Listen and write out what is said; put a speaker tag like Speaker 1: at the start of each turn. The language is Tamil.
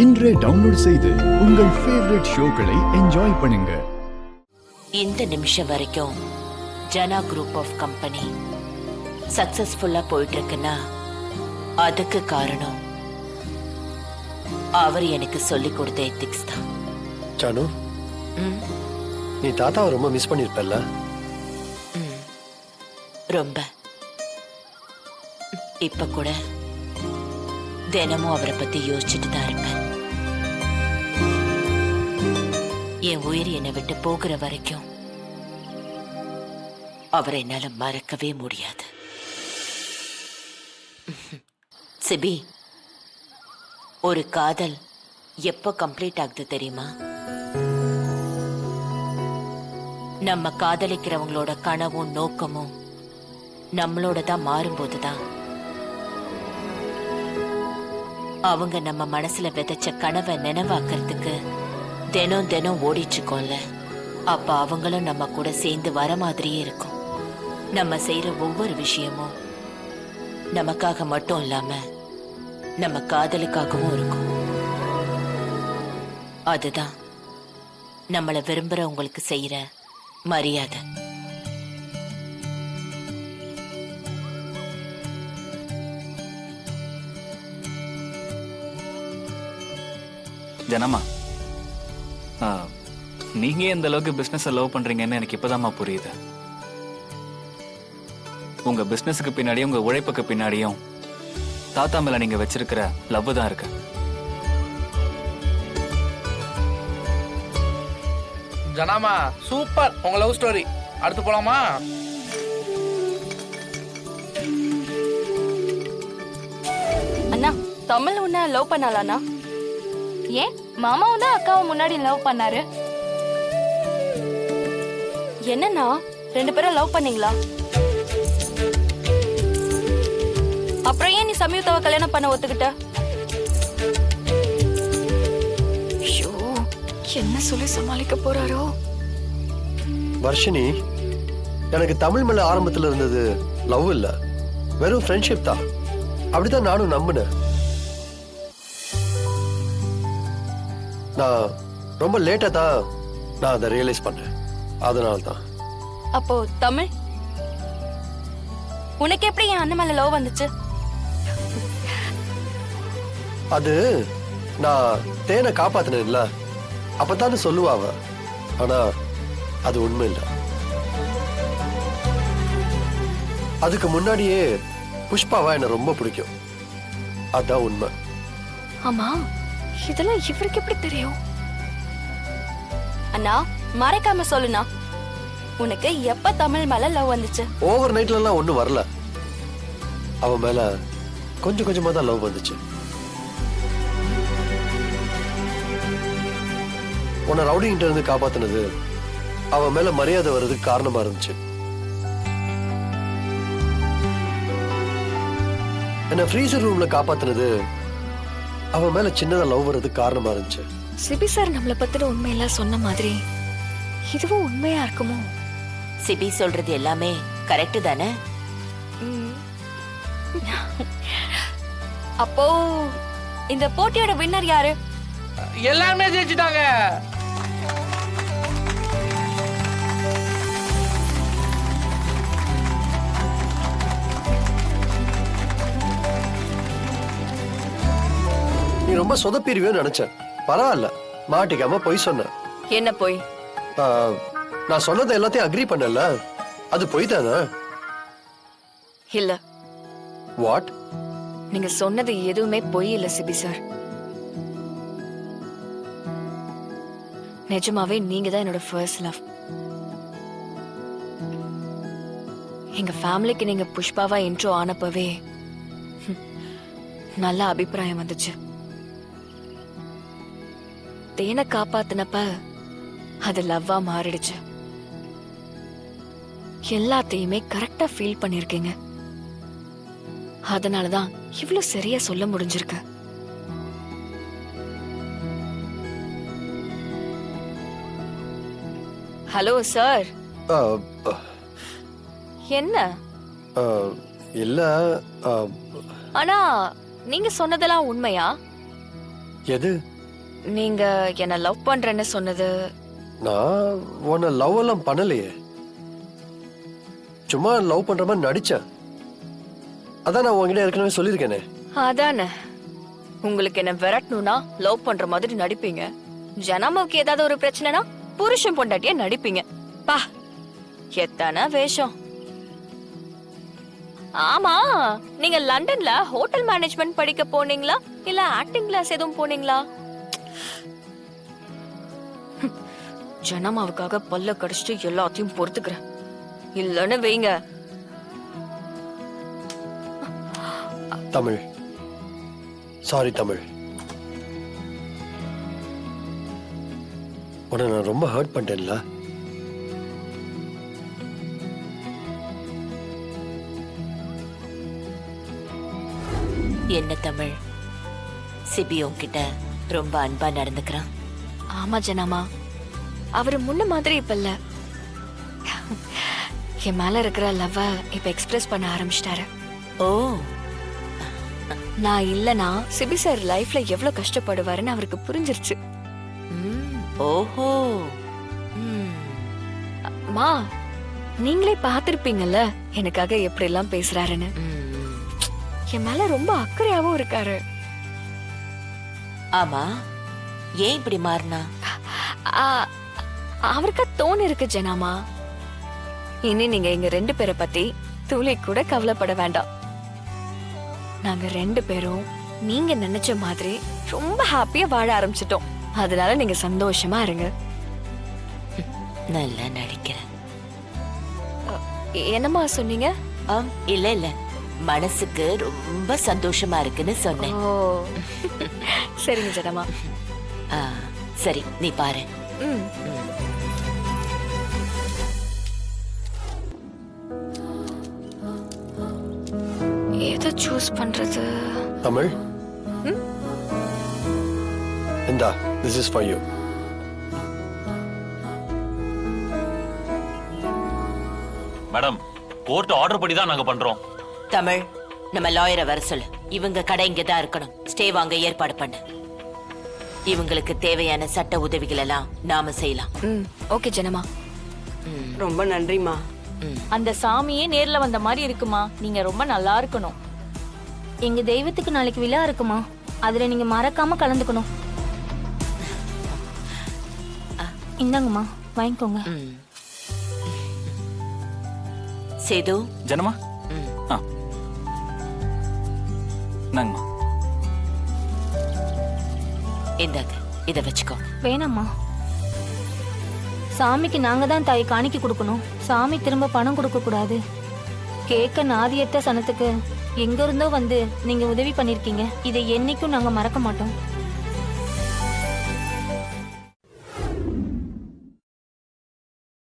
Speaker 1: இன்றே டவுன்லோட் செய்து உங்கள் ஃபேவரட் ஷோக்களை என்ஜாய் பண்ணுங்க.
Speaker 2: இந்த நிமிஷம் வரைக்கும் ஜனா குரூப் ஆஃப் கம்பெனி சக்சஸ்ஃபுல்லா போயிட்டு இருக்குன்னா அதுக்கு காரணம் அவர் எனக்கு சொல்லி கொடுத்த எத்திக்ஸ் தான்.
Speaker 3: ஜானு, நீ தாத்தாவை ரொம்ப மிஸ் பண்ணிருப்பல்ல?
Speaker 2: ரொம்ப. இப்ப கூட தினமும் அவரை பத்தி யோசிச்சுட்டு தான் இருப்பேன். என் உயிர் என்னை விட்டு போகிற வரைக்கும் அவரை என்னால மறக்கவே முடியாது. சிபி, ஒரு காதல் எப்போ கம்ப்ளீட் ஆகுது தெரியுமா? நம்ம காதலிக்கிறவங்களோட கனவும் நோக்கமும் நம்மளோட தான் மாறும்போதுதான் அவங்க நம்ம மனசுல விதைச்ச கனவை நினைவாக்கிறதுக்கு தினம் தினம் ஓடிச்சுக்கோல. அப்ப அவங்களும் நம்ம கூட சேர்ந்து வர மாதிரியே இருக்கும். நம்ம செய்யற ஒவ்வொரு விஷயமும் நமக்காக மட்டும் இல்லாம நம்ம காதலுக்காகவும் இருக்கும். அதுதான் நம்மள விரும்புறவங்களுக்கு செய்யற மரியாதை.
Speaker 4: ஜனமா, நீங்க எந்த அளவுக்கு பிசினஸ் லவ் பண்றீங்கன்னு எனக்கு இப்பதாம்மா புரியுது. உங்க பிசினஸுக்கு பின்னாடியும் உங்க உழைப்புக்கு பின்னாடியும் தாத்தா மேல நீங்க வச்சிருக்கிற லவ் தான் இருக்கு.
Speaker 5: ஜனாமா, சூப்பர் உங்க லவ் ஸ்டோரி. அடுத்து போலாமா?
Speaker 6: அண்ணா, தமிழ் உன்ன லவ் பண்ணலானா? ஏன் மாமாவும் தான் அக்காவை முன்னாடி லவ் பண்ணாரு. என்னன்னா ரெண்டு பேரும் லவ் பண்ணீங்களா? அப்புறம் ஏன் நீ சம்யுக்தாவை கல்யாணம் பண்ண ஒத்துக்கிட்ட? ஐயோ, என்ன சொல்லி சமாளிக்க போறாரோ?
Speaker 3: வர்ஷினி, எனக்கு தமிழ் மேல ஆரம்பத்துல இருந்தது லவ் இல்ல, வெறும் ஃப்ரெண்ட்ஷிப் தான். அப்படிதான் நானும் நம்பினேன். நான் ரொம்ப லேட்டா தான் நான் அதை ரியலைஸ் பண்ணேன். அதனால தான்.
Speaker 6: அப்போ தமிழ், உனக்கு எப்படி என் அண்ணன் மேல லவ் வந்துச்சு?
Speaker 3: அது நான் தேனை காப்பாத்தினேன்ல, அப்பதானே சொல்லுவா அவ. ஆனா அது உண்மை இல்லை. அதுக்கு முன்னாடியே புஷ்பாவா என்ன ரொம்ப பிடிக்கும். அதான் உண்மை.
Speaker 6: ஆமா, இதெல்லாம் இவருக்கு எப்படி தெரியும்? அண்ணா, மறைக்காம சொல்லுண்ணா, உனக்கு எப்ப தமிழ் மேல லவ் வந்துச்சு?
Speaker 3: ஓவர் நைட்ல எல்லாம் ஒண்ணும் வரல. அவ மேல கொஞ்சம் கொஞ்சமா தான் லவ் வந்துச்சு. உன்னை ரவுடிங்கிட்ட இருந்து காப்பாத்தினது அவ மேல மரியாதை வர்றதுக்கு காரணமா இருந்துச்சு. என்ன ஃப்ரீசர் ரூம்ல காப்பாத்தினது அவ மேல சின்னதா லவ் வர்றதுக்கு காரணமா இருந்துச்சு.
Speaker 6: சிபி சார் நம்மள பத்தின உண்மையெல்லாம் சொன்ன மாதிரி இதுவும் உண்மையா இருக்குமோ?
Speaker 2: சிபி சொல்றது எல்லாமே கரெக்ட் தானே?
Speaker 6: அப்போ இந்த போட்டியோட வின்னர் யாரு?
Speaker 5: எல்லாருமே ஜெயிச்சிட்டாங்க.
Speaker 3: நீ ரொம்ப சொதப்பிடுவேன்னு நினைச்சேன். பரவாயில்ல, மாட்டிக்காம பொய் சொன்ன.
Speaker 6: என்ன போய்?
Speaker 3: நான் சொன்னதை எல்லாத்தையும் அக்ரி பண்ணல, அது பொய் தானே?
Speaker 6: இல்ல.
Speaker 3: வாட்?
Speaker 6: நீங்க சொன்னது எதுவுமே பொய் இல்ல சிபி சார். நிஜமாவே நீங்க தான் என்னோட ஃபர்ஸ்ட் லவ். எங்க ஃபேமிலிக்கு நீங்க புஷ்பாவா இன்ட்ரோ ஆனப்பவே நல்ல அபிப்பிராயம் வந்துச்சு. தேனை காப்பாத்தினப்ப அது லவ்வா மாறிடுச்சு. எல்லாத்தையுமே கரெக்டா ஃபீல் பண்ணிருக்கீங்க. அதனாலதான் இவ்வளவு சரியா சொல்ல முடிஞ்சிருக்கு. Hello sir. என்ன?
Speaker 3: இல்ல.
Speaker 6: ஆனா நீங்க சொன்னதெல்லாம் உண்மையா?
Speaker 3: எது?
Speaker 6: நீங்க என்ன லவ் பண்றேன்னு சொன்னது.
Speaker 3: நான் உன்னை லவ் எல்லாம் பண்ணலையே. சும்மா லவ் பண்ற மாதிரி நடிச்சேன். அதான் நான் உங்ககிட்ட ஏற்கனவே சொல்லியிருக்கேனே.
Speaker 6: அதானே, உங்களுக்கு என்ன விரட்டணும்னா லவ் பண்ற மாதிரி நடிப்பீங்க. ஜனமாவுக்கு ஏதாவது ஒரு பிரச்சனைனா புருஷன் பொண்டாட்டியா நடிப்பீங்க. பா, எத்தனை வேஷம். ஆமா, நீங்க லண்டன்ல ஹோட்டல் மேனேஜ்மெண்ட் படிக்க போனீங்களா இல்ல ஆக்டிங் கிளாஸ் எதுவும் போனீங்களா? ஜனமாவுக்காக பல்ல கடிச்சிட்டு எல்லாத்தையும் பொறுத்துக்கிறேன். இல்லன்னு வைங்க.
Speaker 3: தமிழ், சாரி தமிழ். உன்னை நான் ரொம்ப ஹர்ட் பண்ணிட்டேன்ல.
Speaker 2: என்ன தமிழ், சிபி உன்கிட்ட ரொம்ப அன்பா நடந்துக்கிறான்.
Speaker 6: ஆமா ஜனமா, அவரு முன்ன மாதிரி இப்ப இல்ல. என் மேல இருக்கிற லவ் இப்ப எக்ஸ்பிரஸ் பண்ண ஆரம்பிச்சிட்டாரு.
Speaker 2: ஓ,
Speaker 6: நான் இல்லனா சிபி சார் லைஃப்ல எவ்வளவு கஷ்டப்படுவாருன்னு அவருக்கு புரிஞ்சிருச்சு.
Speaker 2: ஓஹோ.
Speaker 6: மா, நீங்களே பாத்திருப்பீங்கல்ல எனக்காக எப்படி எல்லாம் பேசுறாருன்னு. என் மேல ரொம்ப அக்கறையாவும் இருக்காரு.
Speaker 2: ஆமா, ஏன் இப்படி மாறினா?
Speaker 6: அவருக்கு தோணு இருக்கு ஜனாமா. இனி நீங்க எங்க 2 பேரை பத்தி துளி கூட கவலைப்பட வேண்டாம். நாங்க 2 பேரும் நீங்க நினைச்ச மாதிரி ரொம்ப ஹாப்பியா வாழ ஆரம்பிச்சிட்டோம். அதனால நீங்க சந்தோஷமா இருங்க.
Speaker 2: நல்லா நடிக்கிறேன்.
Speaker 6: என்னம்மா சொன்னீங்க?
Speaker 2: இல்ல இல்ல, மனசுக்கு ரொம்ப சந்தோஷமா இருக்குன்னு சொன்னேன்.
Speaker 6: ஓ, சரிங்க ஜனமா.
Speaker 2: சரி, நீ பாரு.
Speaker 6: எதை சூஸ் பண்றது?
Speaker 3: தமிழ், இந்தா, this is for you.
Speaker 7: Madam, court order படி தான் நாங்க பண்றோம்.
Speaker 2: தமிழ், நம்ம லாயரை வர சொல்லு. இவங்க கடை இங்க தான் இருக்கணும். ஸ்டே வாங்க ஏற்பாடு பண்ணு. இவங்களுக்கு தேவையான சட்ட உதவிகள் எல்லாம் நாம செய்யலாம்.
Speaker 6: ஓகே ஜனமா.
Speaker 8: ரொம்ப நன்றிமா.
Speaker 9: அந்த சாமியே நேர்ல வந்த மாதிரி இருக்குமா. நீங்க ரொம்ப நல்லா இருக்கணும்.
Speaker 10: எங்க தெய்வத்துக்கு நாளைக்கு விழா இருக்குமா, அதுல நீங்க மறக்காம கலந்துக்கணும். இந்தாங்கம்மா, வாங்கிக்கோங்க.
Speaker 2: சேது,
Speaker 4: ஜனமா, நாங்கம்மா.
Speaker 2: இந்தாங்க, இத வச்சுக்கோ.
Speaker 10: வேணாம்மா, சாமிக்கு நாங்க தான் தாய் காணிக்கை கொடுக்கணும். சாமி திரும்ப பணம் கொடுக்க கூடாது. கேட்க நாதியற்ற சனத்துக்கு எங்க இருந்தோ வந்து நீங்க உதவி பண்ணிருக்கீங்க. இதை என்னைக்கும் நாங்க மறக்க மாட்டோம்.